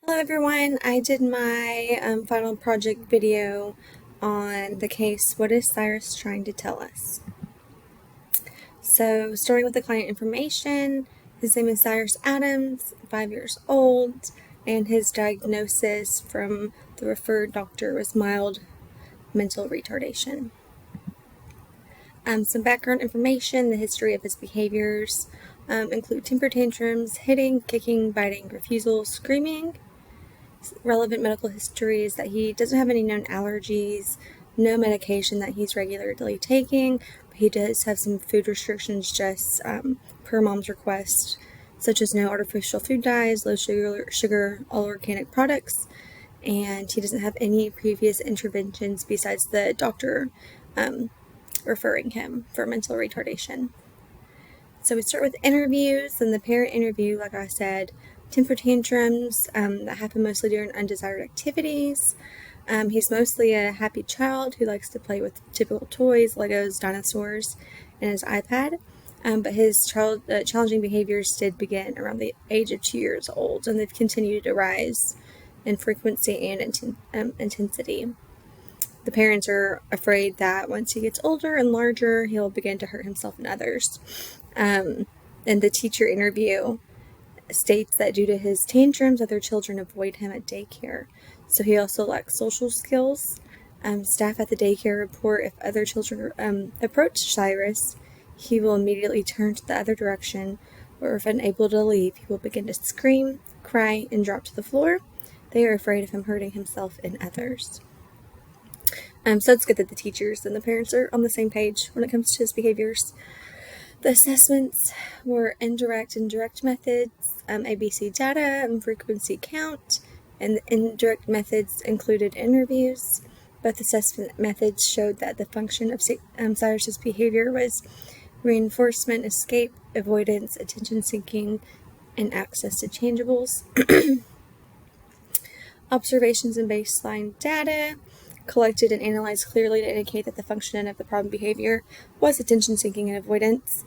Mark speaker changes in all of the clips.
Speaker 1: Hello everyone, I did my final project video on the case, What is Cyrus Trying to Tell Us? So starting with the client information, his name is Cyrus Adams, 5 years old, and his diagnosis from the referred doctor was mild mental retardation. Some background information, the history of his behaviors include temper tantrums, hitting, kicking, biting, refusal, screaming. Relevant medical history is that he doesn't have any known allergies, no medication that he's regularly taking, but he does have some food restrictions just per mom's request, such as no artificial food dyes, low sugar, all organic products, and he doesn't have any previous interventions besides the doctor referring him for mental retardation. So we start with interviews, and the parent interview, like I said, temper tantrums that happen mostly during undesired activities. He's mostly a happy child who likes to play with typical toys, Legos, dinosaurs, and his iPad. But his challenging behaviors did begin around the age of 2 years old, and they've continued to rise in frequency and intensity. The parents are afraid that once he gets older and larger, he'll begin to hurt himself and others. And the teacher interview states that due to his tantrums, other children avoid him at daycare. So he also lacks social skills. Staff at the daycare report if other children approach Cyrus, he will immediately turn to the other direction, or if unable to leave, he will begin to scream, cry, and drop to the floor. They are afraid of him hurting himself and others. So it's good that the teachers and the parents are on the same page when it comes to his behaviors. The assessments were indirect and direct methods, ABC data, and frequency count, and the indirect methods included interviews. Both assessment methods showed that the function of Cyrus's behavior was reinforcement, escape, avoidance, attention seeking, and access to changeables. Observations and baseline data collected and analyzed clearly to indicate that the function of the problem behavior was attention seeking and avoidance.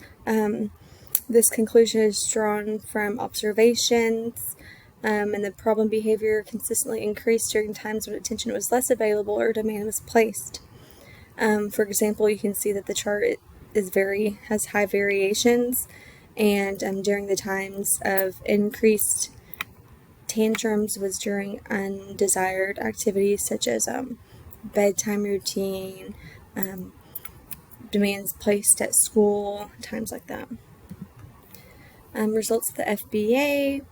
Speaker 1: This conclusion is drawn from observations, and the problem behavior consistently increased during times when attention was less available or demand was placed. For example, you can see that the chart has high variations, and during the times of increased tantrums was during undesired activities such as bedtime routine, demands placed at school, times like that. Results of the FBA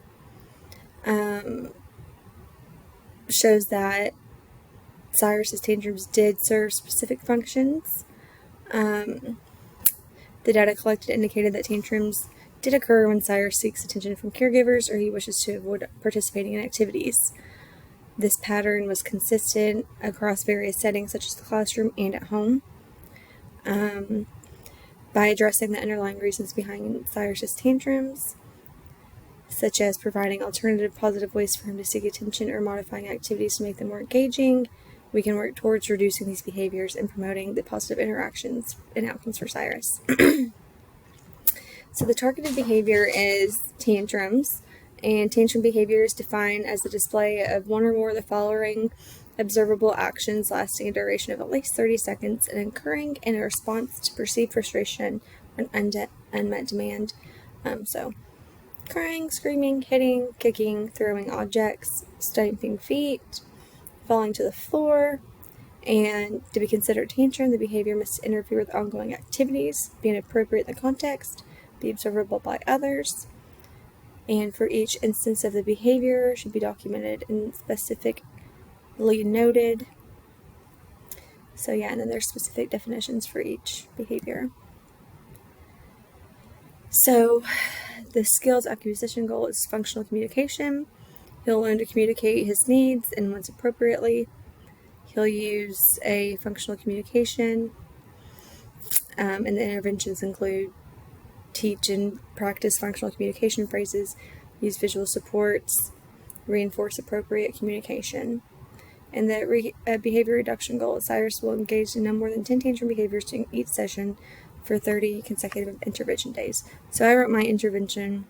Speaker 1: shows that Cyrus's tantrums did serve specific functions. The data collected indicated that tantrums did occur when Cyrus seeks attention from caregivers or he wishes to avoid participating in activities. This pattern was consistent across various settings such as the classroom and at home. By addressing the underlying reasons behind Cyrus's tantrums, such as providing alternative positive ways for him to seek attention or modifying activities to make them more engaging, we can work towards reducing these behaviors and promoting the positive interactions and outcomes for Cyrus. So the targeted behavior is tantrums, and tantrum behavior is defined as the display of one or more of the following observable actions lasting a duration of at least 30 seconds and occurring in a response to perceived frustration or an unmet demand. So crying, screaming, hitting, kicking, throwing objects, stamping feet, falling to the floor. And to be considered tantrum, the behavior must interfere with ongoing activities, be inappropriate in the context, be observable by others, and for each instance of the behavior should be documented and specifically noted. So yeah, and then there's specific definitions for each behavior. So the skills acquisition goal is functional communication. He'll learn to communicate his needs and wants appropriately. He'll use a functional communication, and the interventions include teach and practice functional communication phrases, use visual supports, reinforce appropriate communication. And the behavior reduction goal is Cyrus will engage in no more than 10 tantrum behaviors during each session for 30 consecutive intervention days. So I wrote my intervention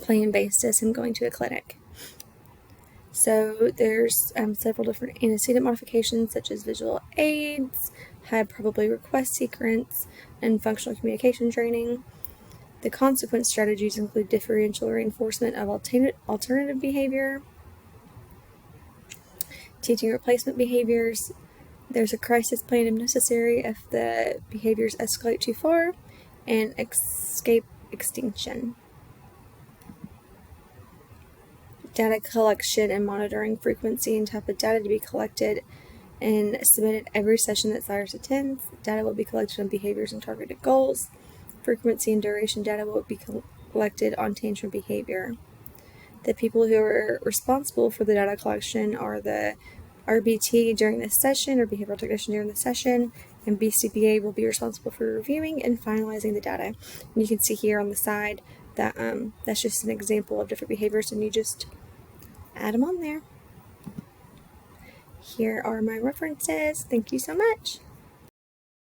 Speaker 1: plan based as him going to a clinic. So there's several different antecedent modifications such as visual aids, high probability request sequence, and functional communication training. The consequence strategies include differential reinforcement of alternative behavior, teaching replacement behaviors. There's a crisis plan if necessary if the behaviors escalate too far, and escape extinction. Data collection and monitoring frequency and type of data to be collected and submitted every session that Cyrus attends. Data will be collected on behaviors and targeted goals. Frequency and duration data will be collected on tantrum behavior. The people who are responsible for the data collection are the RBT during the session, or behavioral technician during the session, and BCBA will be responsible for reviewing and finalizing the data. And you can see here on the side that that's just an example of different behaviors, and you just add them on there. Here are my references. Thank you so much.